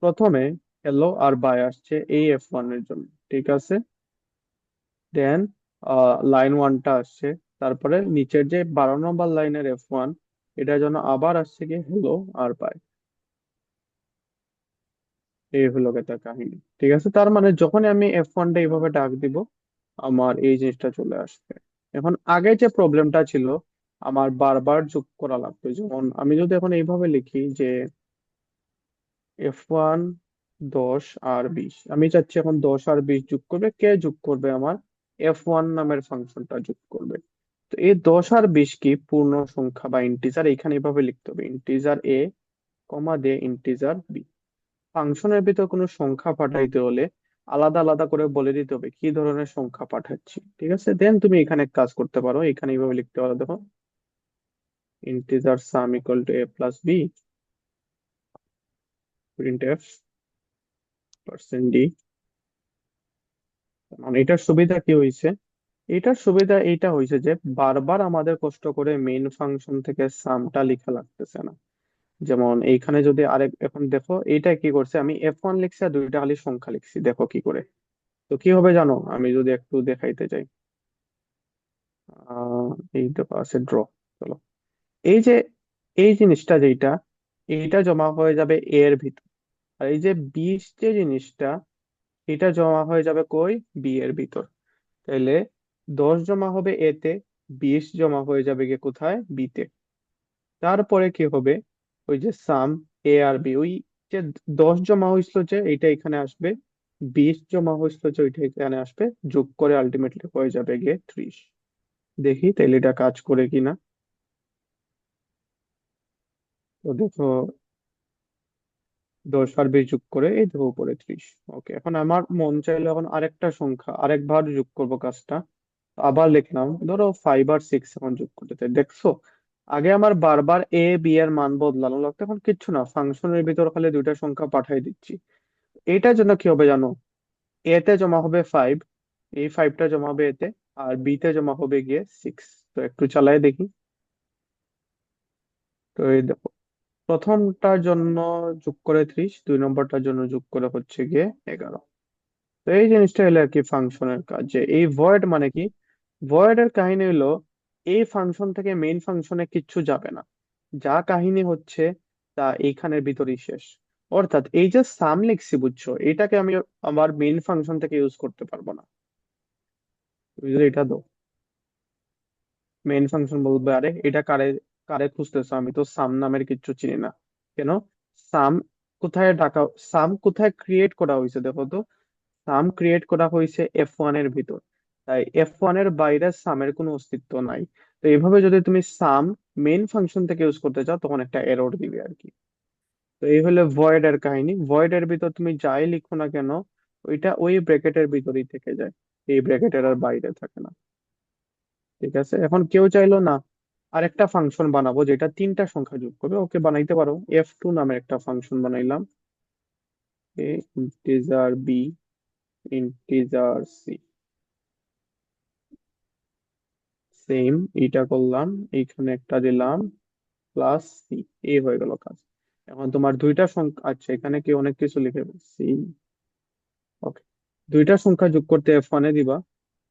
প্রথমে হ্যালো আর বাই আসছে এই F1 এর জন্য। ঠিক আছে, দেন লাইন 1 টা আসছে, তারপরে নিচের যে 12 নম্বর লাইনের F1, এটার জন্য আবার আসছে কি হ্যালো আর বাই। এই হলো একটা কাহিনী। ঠিক আছে, তার মানে যখন আমি F1 টা এইভাবে ডাক দিব, আমার এই জিনিসটা চলে আসবে। এখন আগে যে প্রবলেমটা ছিল, আমার বারবার যোগ করা লাগতো। যেমন আমি যদি এখন এইভাবে লিখি যে F1 10 আর 20, আমি চাচ্ছি এখন 10 আর 20 যোগ করবে, কে যোগ করবে, আমার F1 নামের ফাংশনটা যোগ করবে। তো এই 10 আর 20 কি পূর্ণ সংখ্যা বা ইন্টিজার, এখানে এভাবে লিখতে হবে, ইন্টিজার এ কমা দে ইন্টিজার বি। ফাংশনের ভিতর কোনো সংখ্যা পাঠাইতে হলে আলাদা আলাদা করে বলে দিতে হবে কি ধরনের সংখ্যা পাঠাচ্ছি। ঠিক আছে, দেন তুমি এখানে এক কাজ করতে পারো, এখানে এইভাবে লিখতে পারো, দেখো integer sum equal to a plus b, print F percent d. মানে এটার সুবিধা কি হয়েছে, এটার সুবিধা এইটা হয়েছে যে বারবার আমাদের কষ্ট করে মেইন ফাংশন থেকে সামটা লেখা লাগতেছে না। যেমন এইখানে যদি আরেক, এখন দেখো এইটা কি করছে, আমি F1 লিখছি আর দুইটা খালি সংখ্যা লিখছি, দেখো কি করে। তো কি হবে জানো, আমি যদি একটু দেখাইতে চাই, আহ এই দেখো আছে ড্র, চলো, এই যে এই জিনিসটা যেটা, এইটা জমা হয়ে যাবে এ এর ভিতর, আর এই যে 20 যে জিনিসটা, এটা জমা হয়ে যাবে কই, বি এর ভিতর। তাইলে 10 জমা হবে এ তে, 20 জমা হয়ে যাবে গিয়ে কোথায়, বি তে। তারপরে কি হবে, ওই যে সাম এ আর বি, ওই যে 10 জমা হয়েছিল যে এইটা এখানে আসবে, 20 জমা হয়েছিল যে ওইটা এখানে আসবে, যোগ করে আলটিমেটলি হয়ে যাবে গিয়ে 30। দেখি তাইলে এটা কাজ করে কিনা। তো দেখো 10 আর 20 যোগ করে এই দেখো উপরে 30। ওকে, এখন আমার মন চাইলে এখন আরেকটা সংখ্যা আরেকবার যোগ করব কাজটা। আবার লিখলাম ধরো 5 আর 6 এখন যোগ করতে চাই, দেখছো আগে আমার বারবার এ বি এর মান বদলানো লাগতো, এখন কিচ্ছু না, ফাংশনের ভিতর খালি দুইটা সংখ্যা পাঠিয়ে দিচ্ছি। এটার জন্য কি হবে জানো, এ তে জমা হবে 5, এই 5টা জমা হবে এতে, আর বি তে জমা হবে গিয়ে 6। তো একটু চালাই দেখি। তো এই দেখো, প্রথমটার জন্য যোগ করে 30, 2 নম্বরটার জন্য যোগ করে হচ্ছে গিয়ে 11। তো এই জিনিসটা হলো আর কি ফাংশনের কাজ। যে এই ভয়েড মানে কি, ভয়েড এর কাহিনী হলো এই ফাংশন থেকে মেইন ফাংশনে কিচ্ছু যাবে না, যা কাহিনী হচ্ছে তা এইখানের ভিতরেই শেষ। অর্থাৎ এই যে সাম লিখছি বুঝছো, এটাকে আমি আমার মেইন ফাংশন থেকে ইউজ করতে পারবো না। তুমি যদি এটা দাও, মেইন ফাংশন বলবে আরে এটা কারে, কারে খুঁজতেছো, আমি তো সাম নামের কিচ্ছু চিনি না। কেন, সাম কোথায় ডাকা, সাম কোথায় ক্রিয়েট করা হয়েছে দেখো তো, সাম ক্রিয়েট করা হয়েছে F1 এর ভিতর, তাই F1 এর বাইরে সামের কোনো অস্তিত্ব নাই। তো এইভাবে যদি তুমি সাম মেইন ফাংশন থেকে ইউজ করতে চাও, তখন একটা এরর দিবে আর কি। তো এই হলো ভয়েড এর কাহিনী। ভয়েড এর ভিতর তুমি যাই লিখো না কেন, ওইটা ওই ব্র্যাকেটের ভিতরেই থেকে যায়, এই ব্র্যাকেটের আর বাইরে থাকে না। ঠিক আছে, এখন কেউ চাইলো না আরেকটা ফাংশন বানাবো যেটা তিনটা সংখ্যা যোগ করবে, ওকে বানাইতে পারো। F2 নামে একটা ফাংশন বানাইলাম, a integer b, integer c, same এটা করলাম, এইখানে একটা দিলাম প্লাস সি, এ হয়ে গেল কাজ। এখন তোমার দুইটা সংখ্যা, আচ্ছা এখানে কি অনেক কিছু লিখে সি, ওকে, দুইটা সংখ্যা যোগ করতে F1 এ দিবা।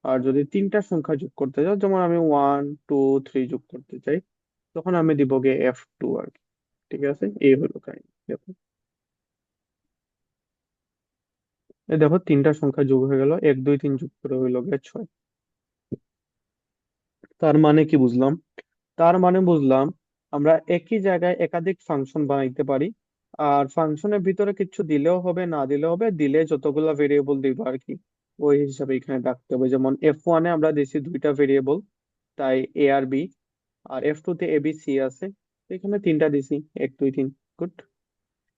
আর যদি তিনটা সংখ্যা যোগ করতে চাও, যেমন আমি 1 2 3 যোগ করতে চাই, তখন আমি দিব গে F2 আর কি। ঠিক আছে, এই হলো কাহিনী। দেখো, এই দেখো তিনটা সংখ্যা যোগ হয়ে গেল, 1 2 3 যোগ করে হইলো গে 6। তার মানে কি বুঝলাম? তার মানে বুঝলাম আমরা একই জায়গায় একাধিক ফাংশন বানাইতে পারি। আর ফাংশনের ভিতরে কিছু দিলেও হবে, না দিলেও হবে, দিলে যতগুলা ভেরিয়েবল দিব আর কি, ওই হিসাবে এখানে রাখতে হবে। যেমন F1 এ আমরা দিছি দুইটা ভেরিয়েবল, তাই এ আর বি। আর F2 তে এ বি সি আছে, তো এখানে তিনটা দিছি, 1 2 3। গুড।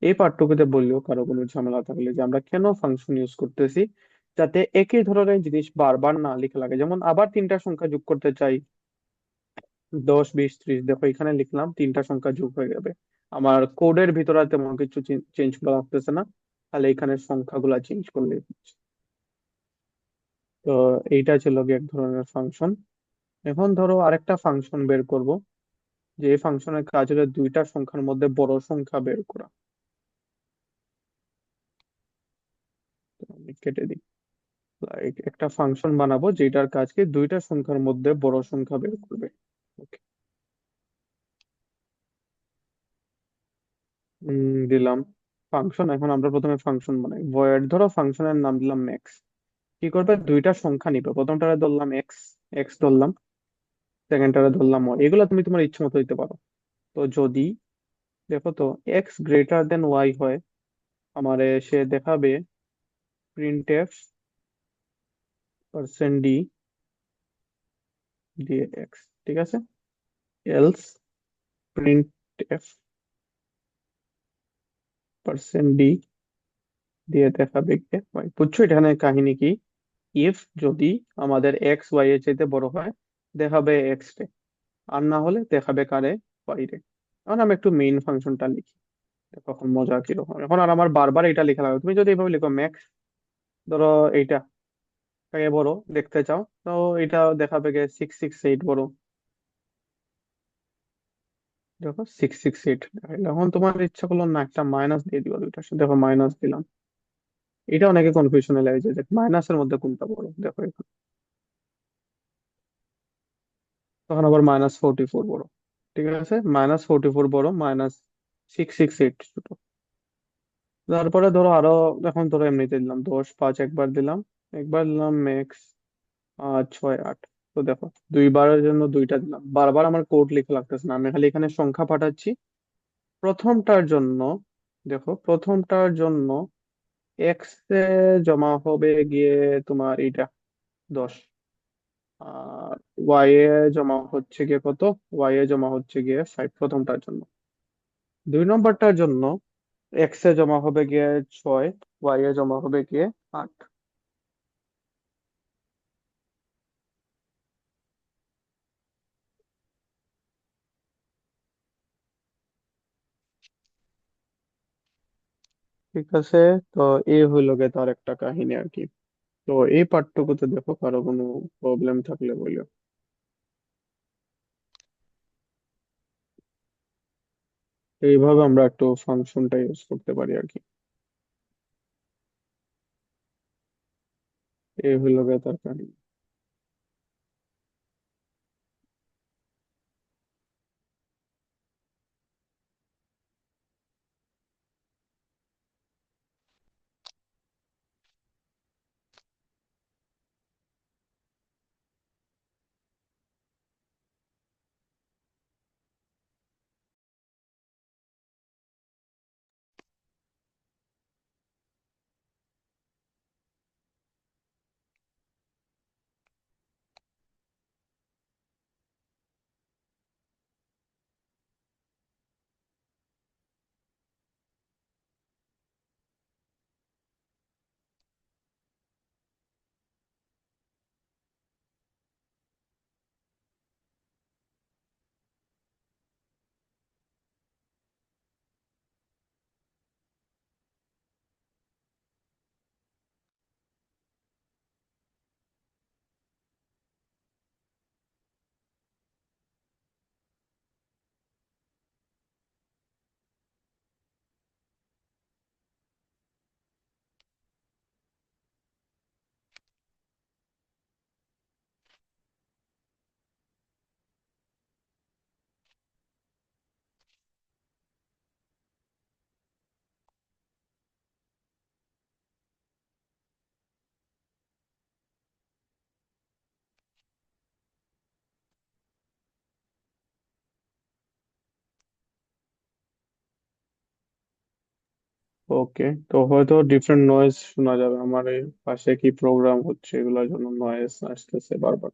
এই পাঠটুকুতে বললেও কারো কোনো ঝামেলা থাকলে যে আমরা কেন ফাংশন ইউজ করতেছি, যাতে একই ধরনের জিনিস বারবার না লিখে লাগে। যেমন আবার তিনটা সংখ্যা যোগ করতে চাই, 10 20 30, দেখো এখানে লিখলাম, তিনটা সংখ্যা যোগ হয়ে যাবে। আমার কোডের ভিতরে আর তেমন কিছু চেঞ্জ করা লাগতেছে না, তাহলে এখানে সংখ্যাগুলা চেঞ্জ করলে হচ্ছে। তো এইটা ছিল গিয়ে এক ধরনের ফাংশন। এখন ধরো আরেকটা ফাংশন বের করব, যে এই ফাংশনের কাজ হলো দুইটা সংখ্যার মধ্যে বড় সংখ্যা বের করা। তো আমি কেটে দিই। Like একটা ফাংশন বানাবো যেটার কাজ কি দুইটা সংখ্যার মধ্যে বড় সংখ্যা বের করবে। ওকে, দিলাম ফাংশন। এখন আমরা প্রথমে ফাংশন বানাই, ভয়েড ধরো ফাংশনের নাম দিলাম ম্যাক্স। কি করবে, দুইটা সংখ্যা নিবে, প্রথমটারে ধরলাম এক্স, এক্স ধরলাম, সেকেন্ডটারে ধরলাম ওয়াই। এগুলো তুমি তোমার ইচ্ছে মতো দিতে পারো। তো যদি দেখো তো এক্স গ্রেটার দেন ওয়াই হয়, আমারে সে দেখাবে প্রিন্ট এফ পার্সেন্ট ডি দিয়ে এক্স। ঠিক আছে, else print F percent D দিয়ে দেখাবে কে ওয়াই। বুঝছো এখানে কাহিনী কি? ইফ যদি আমাদের এক্স ওয়াই এর চাইতে বড় হয়, দেখাবে এক্স রে, আর না হলে দেখাবে কারে, ওয়াই রে। এখন আমি একটু মেইন ফাংশনটা লিখি, তখন মজা কিরকম। এখন আর আমার বারবার এটা লেখা লাগবে, তুমি যদি এইভাবে লিখো ম্যাক্স, ধরো এইটা থেকে বড় দেখতে চাও, তো এটা দেখাবে গে 6 6 8 বড়। দেখো 6 6 8 দেখাইলো। এখন তোমার ইচ্ছা করলো না একটা মাইনাস দিয়ে দিবা দুইটার সাথে, দেখো মাইনাস দিলাম। এটা অনেকে কনফিউশনে লাগে যে মাইনাসের মধ্যে কোনটা বড়, দেখো এখন তখন আবার -44 বড়। ঠিক আছে, -44 বড়, -6 6 8 ছোট। তারপরে ধরো আরো, এখন ধরো এমনিতে দিলাম 10 5 একবার দিলাম, একবার দিলাম ম্যাক্স 6 8। তো দেখো দুইবারের জন্য দুইটা দিলাম, বারবার আমার কোড লিখে লাগতেছে না, আমি খালি এখানে সংখ্যা পাঠাচ্ছি। প্রথমটার জন্য, দেখো প্রথমটার জন্য এক্স এ জমা হবে গিয়ে তোমার এইটা 10, আর ওয়াই এ জমা হচ্ছে গিয়ে কত, ওয়াই এ জমা হচ্ছে গিয়ে 5 প্রথমটার জন্য। দুই নম্বরটার জন্য এক্স এ জমা হবে গিয়ে 6, ওয়াই এ জমা হবে গিয়ে 8। ঠিক আছে, তো এই হইলো গিয়ে তার একটা কাহিনী আর কি। তো এই পার্টটুকুতে দেখো কারো কোনো প্রবলেম থাকলে বললো। এইভাবে আমরা একটু ফাংশনটা ইউজ করতে পারি আর কি। এই হইলো গিয়ে তার কাহিনী। ওকে, তো হয়তো ডিফারেন্ট নয়েজ শোনা যাবে, আমার এই পাশে কি প্রোগ্রাম হচ্ছে এগুলোর জন্য নয়েজ আসতেছে বারবার।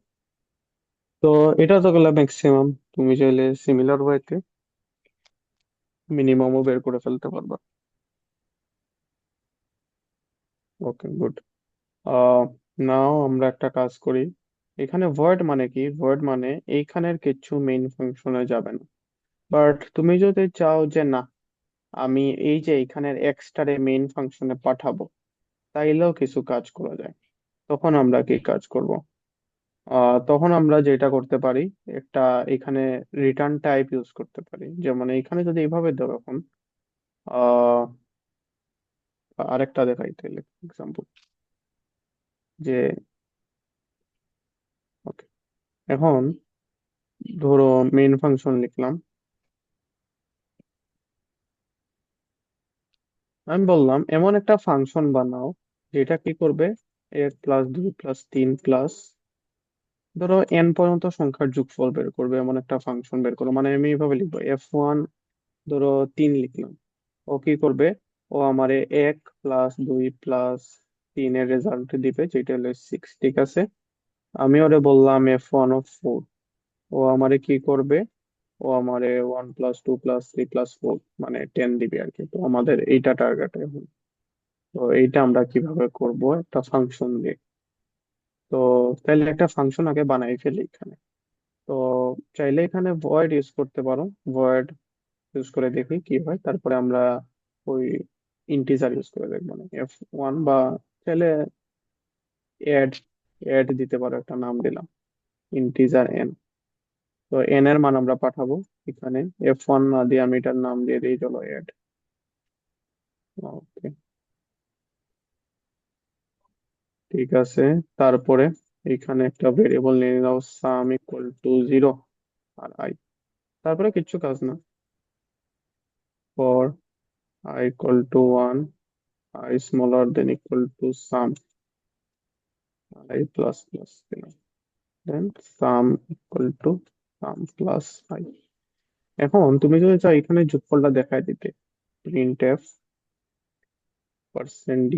তো এটা তো গেলে ম্যাক্সিমাম, তুমি চাইলে সিমিলার ওয়েতে মিনিমামও বের করে ফেলতে পারবা। ওকে, গুড। আহ নাও আমরা একটা কাজ করি। এখানে ভয়েড মানে কি? ভয়েড মানে এইখানের কিছু মেইন ফাংশনে যাবে না। বাট তুমি যদি চাও যে না, আমি এই যে এখানের এক্সট্রা মেইন ফাংশনে পাঠাবো, তাইলেও কিছু কাজ করা যায়। তখন আমরা কি কাজ করব? তখন আমরা যেটা করতে পারি, একটা এখানে রিটার্ন টাইপ ইউজ করতে পারি। যেমন এখানে যদি এইভাবে দাও এখন, আহ আরেকটা দেখাই তাহলে এক্সাম্পল, যে ওকে, এখন ধরো মেইন ফাংশন লিখলাম। আমি বললাম এমন একটা ফাংশন বানাও যেটা কি করবে, 1+2+3+, ধরো n পর্যন্ত সংখ্যার যোগফল বের করবে, এমন একটা ফাংশন বের করো। মানে আমি এইভাবে লিখবো f1, ধরো 3 লিখলাম। ও কি করবে? ও আমারে 1+2+3 এর রেজাল্ট দিবে, যেটা হলো 6, ঠিক আছে। আমি ওরে বললাম f1 of 4, ও আমারে কি করবে? ও আমারে 1+2+3+4 মানে 10 দিবে আর কি। তো আমাদের এইটা টার্গেট এখন। তো এইটা আমরা কিভাবে করব? একটা ফাংশন দিয়ে। তো তাহলে একটা ফাংশন আগে বানাই ফেলি এখানে। তো চাইলে এখানে ভয়েড ইউজ করতে পারো, ভয়েড ইউজ করে দেখি কি হয়, তারপরে আমরা ওই ইন্টিজার ইউজ করে দেখবো, মানে f1, বা চাইলে এড এড দিতে পারো, একটা নাম দিলাম ইন্টিজার n। তো n এর মান আমরা পাঠাবো এখানে। f1 না দিয়ে আমি এটার নাম দিয়ে দিই, চলো এড। ওকে, ঠিক আছে। তারপরে এখানে একটা ভেরিয়েবল নিয়ে নাও, sum = 0 আর i। তারপরে কিচ্ছু কাজ না, for i = 1, I smaller than equal to sum I plus plus দিলাম, then sum plus i। এখন তুমি যদি চাও এখানে যোগফলটা দেখায় দিতে, printf %d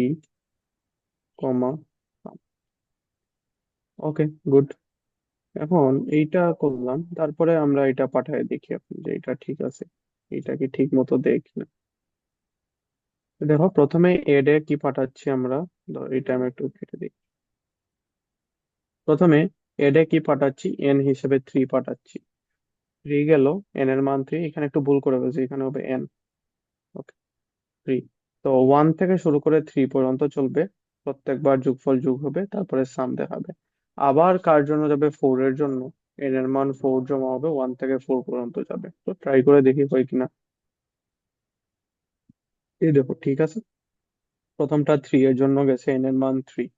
কমা sum। ওকে, গুড। এখন এইটা করলাম, তারপরে আমরা এটা পাঠায় দেখি এখন যে এটা ঠিক আছে, এটা কি ঠিক মতো দেখি না। দেখো প্রথমে এড এ কি পাঠাচ্ছি আমরা, ধরো এটা আমি একটু কেটে দিই। প্রথমে এড এ কি পাঠাচ্ছি, n হিসেবে 3 পাঠাচ্ছি। 3 গেল, n এর মান 3, এখানে একটু ভুল করে ফেলছি, এখানে হবে n। ওকে, 3। তো 1 থেকে শুরু করে 3 পর্যন্ত চলবে, প্রত্যেকবার যোগফল যোগ হবে, তারপরে সাম দেখাবে। আবার কার জন্য যাবে? 4 এর জন্য। n এর মান 4 জমা হবে, 1 থেকে 4 পর্যন্ত যাবে। তো ট্রাই করে দেখি হয় কিনা। এই দেখো ঠিক আছে, প্রথমটা 3 এর জন্য গেছে, n এর মান 3।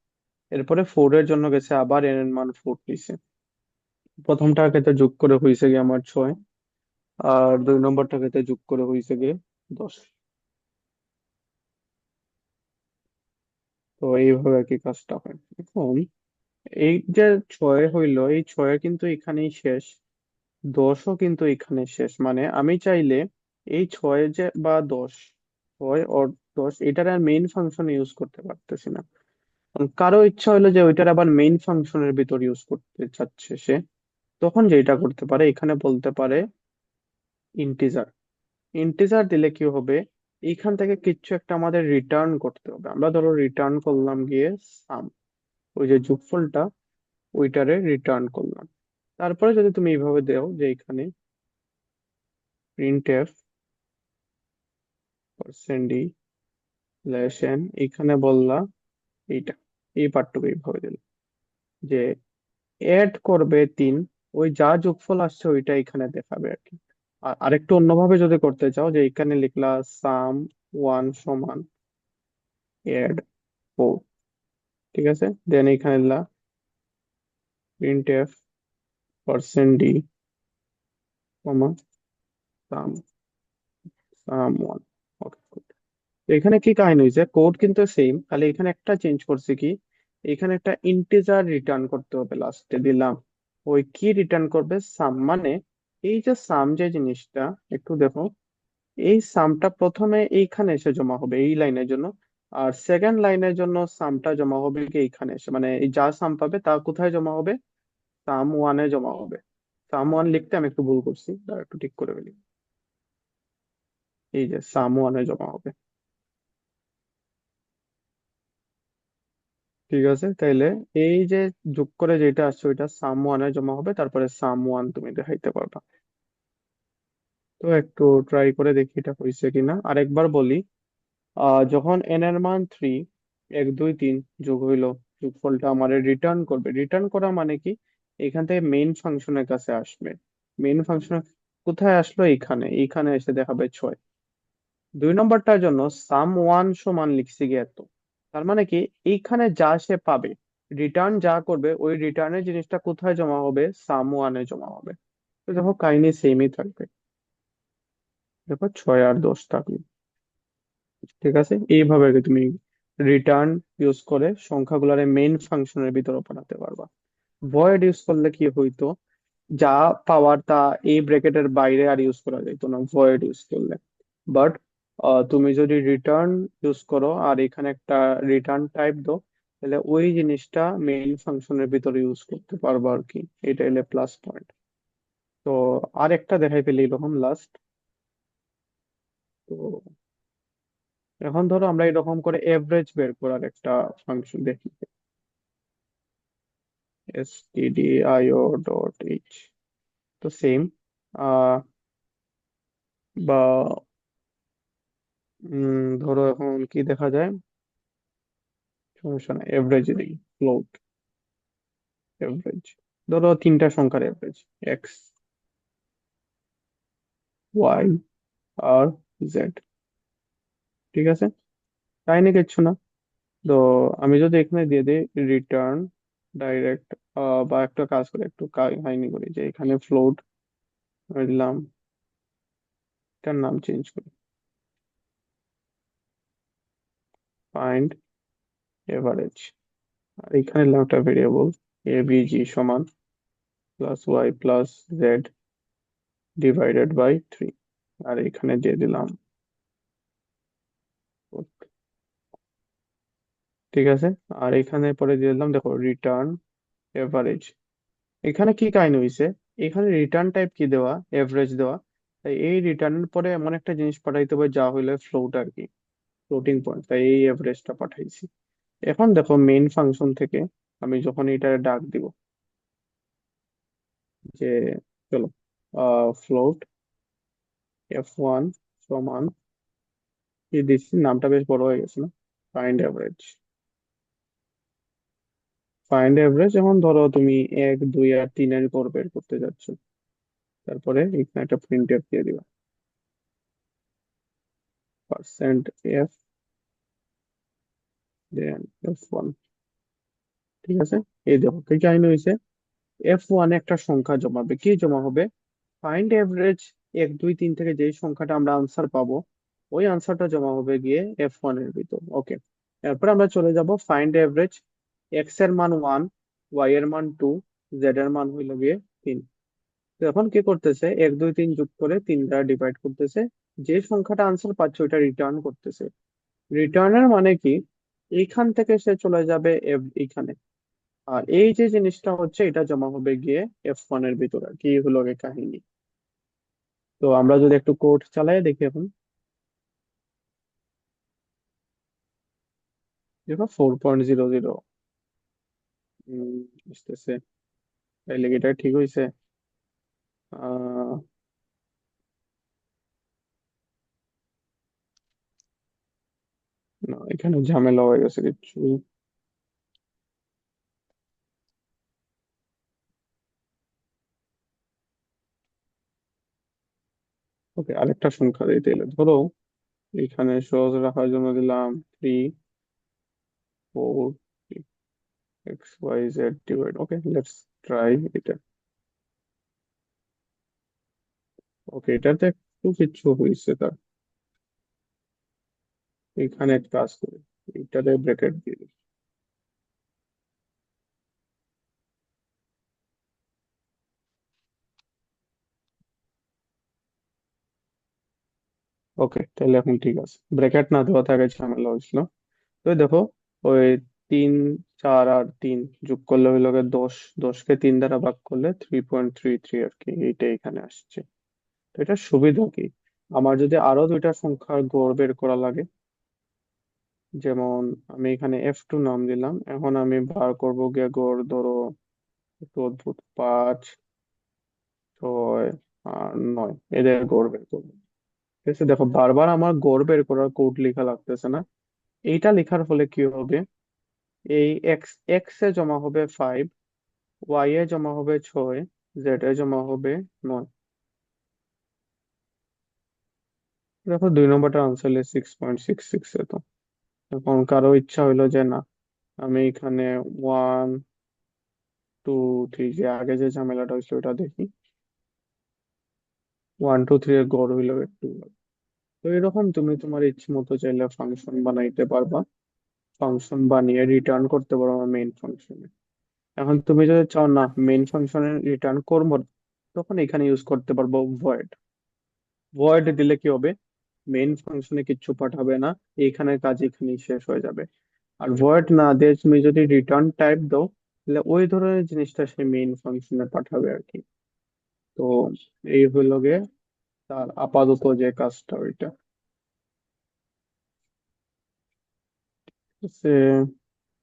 এরপরে 4 এর জন্য গেছে, আবার n এর মান 4 হয়েছে। প্রথমটার ক্ষেত্রে যোগ করে হয়েছে গিয়ে আমার 6, আর 2 নম্বরটার ক্ষেত্রে যোগ করে হয়েছে গিয়ে 10। তো এইভাবে আর কি কাজটা হয়। এখন এই যে 6 হইলো, এই 6 কিন্তু এখানেই শেষ, 10ও কিন্তু এখানে শেষ। মানে আমি চাইলে এই 6 যে বা 10, 6 or 10, এটার আর মেইন ফাংশন ইউজ করতে পারতেছি না। কারণ কারো ইচ্ছা হলো যে ওইটার আবার মেইন ফাংশনের ভিতর ইউজ করতে চাচ্ছে সে, তখন যেটা করতে পারে, এখানে বলতে পারে ইন্টিজার। ইন্টিজার দিলে কি হবে? এইখান থেকে কিছু একটা আমাদের রিটার্ন করতে হবে। আমরা ধরো রিটার্ন করলাম গিয়ে সাম, ওই যে যোগফলটা, ওইটারে রিটার্ন করলাম। তারপরে যদি তুমি এইভাবে দাও যে এখানে প্রিন্টএফ %d n, এখানে বললা এইটা, এই পার্টটুকু এইভাবে দিল যে এড করবে 3, ওই যা যোগফল আসছে ওইটা এখানে দেখাবে আর কি। আর আরেকটু অন্যভাবে যদি করতে চাও, যে এখানে লিখলা sum1 সমান add 4, ঠিক আছে। দেন এখানে লিখলা printf %d কমা sum1। ওকে, তো এখানে কি কাহিনী হয়েছে, কোড কিন্তু সেম, খালি এখানে একটা চেঞ্জ করছে কি, এখানে একটা ইন্টিজার রিটার্ন করতে হবে লাস্টে দিলাম। ওই কি রিটার্ন করবে? সাম। মানে এই যে সাম যে জিনিসটা, একটু দেখো, এই সামটা প্রথমে এইখানে এসে জমা হবে এই লাইনের জন্য, আর সেকেন্ড লাইনের জন্য সামটা জমা হবে কি এইখানে এসে, মানে এই যা সাম পাবে তা কোথায় জমা হবে? সাম ওয়ানে জমা হবে। সাম ওয়ান লিখতে আমি একটু ভুল করছি, দাঁড়া একটু ঠিক করে ফেলি। এই যে সাম ওয়ানে জমা হবে। ঠিক আছে, তাইলে এই যে যোগ করে যেটা আসছে ওইটা সাম ওয়ানে জমা হবে, তারপরে সাম ওয়ান তুমি দেখাইতে পারবা। তো একটু ট্রাই করে দেখি এটা হয়েছে কিনা, আরেকবার বলি। যখন n এর মান 3, 1 2 3 যোগ হইলো, যোগফলটা আমাদের রিটার্ন করবে। রিটার্ন করা মানে কি, এখান থেকে মেইন ফাংশনের কাছে আসবে। মেইন ফাংশন কোথায় আসলো? এইখানে, এইখানে এসে দেখাবে 6। 2 নম্বরটার জন্য সাম ওয়ান সমান লিখছি গিয়ে এত। তার মানে কি, এইখানে যা সে পাবে, রিটার্ন যা করবে ওই রিটার্নের জিনিসটা কোথায় জমা হবে? সাম ওয়ানে জমা হবে। তো দেখো কাহিনী সেমই থাকবে। দেখো 6 আর 10 থাকবে। ঠিক আছে, এইভাবে আর কি তুমি রিটার্ন ইউজ করে সংখ্যাগুলোর মেইন ফাংশনের ভিতরে পাঠাতে পারবা। ভয়েড ইউজ করলে কি হইতো, যা পাওয়ার তা এই ব্র্যাকেটের বাইরে আর ইউজ করা যেত না ভয়েড ইউজ করলে। বাট তুমি যদি রিটার্ন ইউজ করো আর এখানে একটা রিটার্ন টাইপ দাও, তাহলে ওই জিনিসটা মেইন ফাংশনের ভিতরে ইউজ করতে পারবা আর কি। এটা এলে প্লাস পয়েন্ট। তো আর একটা দেখাই ফেলি এরকম লাস্ট। তো এখন ধরো আমরা এরকম করে এভারেজ বের করার একটা ফাংশন দেখি। stdio.h, তো সেম বা ধরো এখন কি দেখা যায়, সমস্যা না, এভারেজ দিই, ফ্লোট এভারেজ। ধরো তিনটা সংখ্যার এভারেজ, এক্স, ওয়াই আর জেড। ঠিক আছে, কাহিনী কিচ্ছু না। তো আমি যদি এখানে দিয়ে দিই রিটার্ন ডাইরেক্ট, বা একটা কাজ করে একটু কাহিনী করি, যে এখানে ফ্লোট দিলাম, এটার নাম চেঞ্জ করি, ফাইন্ড এভারেজ। আর এখানে দিলাম একটা ভেরিয়েবল এ বি জি সমান plus Y plus z divided by 3। আর এখানে দিয়ে দিলাম, ঠিক আছে। আর এখানে পরে দিয়ে দিলাম, দেখো রিটার্ন এভারেজ। এখানে কি কাহিনী হয়েছে, এখানে রিটার্ন টাইপ কি দেওয়া, এভারেজ দেওয়া। তাই এই রিটার্নের পরে এমন একটা জিনিস পাঠাইতে হবে যা হইলে ফ্লোট আর কি, ফ্লোটিং পয়েন্ট, তাই এই এভারেজটা পাঠাইছি। এখন দেখো মেইন ফাংশন থেকে আমি যখন এটা ডাক দিব, যে চলো ফ্লোট f1 সমান, কি দিচ্ছি, নামটা বেশ বড় হয়ে গেছে না, ফাইন্ড এভারেজ। ফাইন্ড এভারেজ এখন ধরো তুমি 1 2 আর 3 এর উপর বের করতে যাচ্ছ, তারপরে এখানে একটা প্রিন্টএফ দিয়ে দিবা, পার্সেন্ট এফ, দেন f1। ঠিক আছে, এই দেখো কি কাহিনী হয়েছে, f1 একটা সংখ্যা জমাবে, কি জমা হবে? ফাইন্ড এভারেজ 1 2 3 থেকে যেই সংখ্যাটা আমরা আনসার পাবো, ওই আনসারটা জমা হবে গিয়ে f1 এর ভিতর। ওকে, এরপর আমরা চলে যাব ফাইন্ড এভারেজ, এক্স এর মান 1, ওয়াই এর মান 2, জেড এর মান হইলো গিয়ে 3। তো এখন কি করতেছে, 1 2 3 যোগ করে 3 দ্বারা ডিভাইড করতেছে, যে সংখ্যাটা আনসার পাচ্ছে ওইটা রিটার্ন করতেছে। রিটার্নের মানে কি, এইখান থেকে সে চলে যাবে এইখানে, আর এই যে জিনিসটা হচ্ছে এটা জমা হবে গিয়ে f1 এর ভিতরে। কি হলো গে কাহিনী। তো আমরা যদি একটু কোড চালাই দেখি এখন, দেখো 4.00 আসতেছে। তাইলে কি এটা ঠিক হয়েছে? আহ না, এখানে ঝামেলা হয়ে গেছে কিছু। ওকে, আরেকটা সংখ্যা দিতে এলে ধরো, এখানে সহজ রাখার জন্য দিলাম 3 4 x y z divide. Okay, let's try এটা। ওকে, এটাতে একটু কিছু হয়েছে তার। এখানে এক কাজ করি, এটাতে ব্র্যাকেট দিয়ে দিই। ওকে, তাহলে এখন ঠিক আছে, ব্র্যাকেট না দেওয়া থাকে ঝামেলা হয়েছিল। তো এই দেখো, ওই 3, 4 আর 3 যোগ করলে হইল গিয়ে 10, 10কে 3 দ্বারা ভাগ করলে 3.33 আর কি, এইটা এখানে আসছে। তো এটা সুবিধা কি, আমার যদি আরো দুইটা সংখ্যার গড় বের করা লাগে, যেমন আমি এখানে F2 নাম দিলাম, এখন আমি বার করবো গিয়ে গড়, ধরো একটু অদ্ভুত, 5, 6 আর 9, এদের গড় বের করবো। ঠিক আছে, দেখো বারবার আমার গড় বের করার কোড লেখা লাগতেছে না। এইটা লেখার ফলে কি হবে, এই এক্স এক্স এ জমা হবে 5, ওয়াই এ জমা হবে 6, জেড এ জমা হবে 9। দেখো 2 নম্বরটা আনসার হলে 6.66 এ। তো এখন কারো ইচ্ছা হইলো যে না, আমি এখানে 1, 2, 3, যে আগে যে ঝামেলাটা হয়েছিল ওটা দেখি। 1, 2, 3 এর গড় হইলো একটু। তো এরকম তুমি তোমার ইচ্ছে মতো চাইলে ফাংশন বানাইতে পারবা, ফাংশন বানিয়ে রিটার্ন করতে পারো মেইন ফাংশনে। এখন তুমি যদি চাও না মেইন ফাংশনে রিটার্ন করবো, তখন এখানে ইউজ করতে পারবো ভয়েড। ভয়েড দিলে কি হবে, মেইন ফাংশনে কিচ্ছু পাঠাবে না, এইখানের কাজ এখানেই শেষ হয়ে যাবে। আর ভয়েড না দিয়ে তুমি যদি রিটার্ন টাইপ দাও, তাহলে ওই ধরনের জিনিসটা সে মেইন ফাংশনে পাঠাবে আর কি। তো এই হলো গিয়ে তার আপাতত যে কাজটা ওইটা। ঠিক আছে।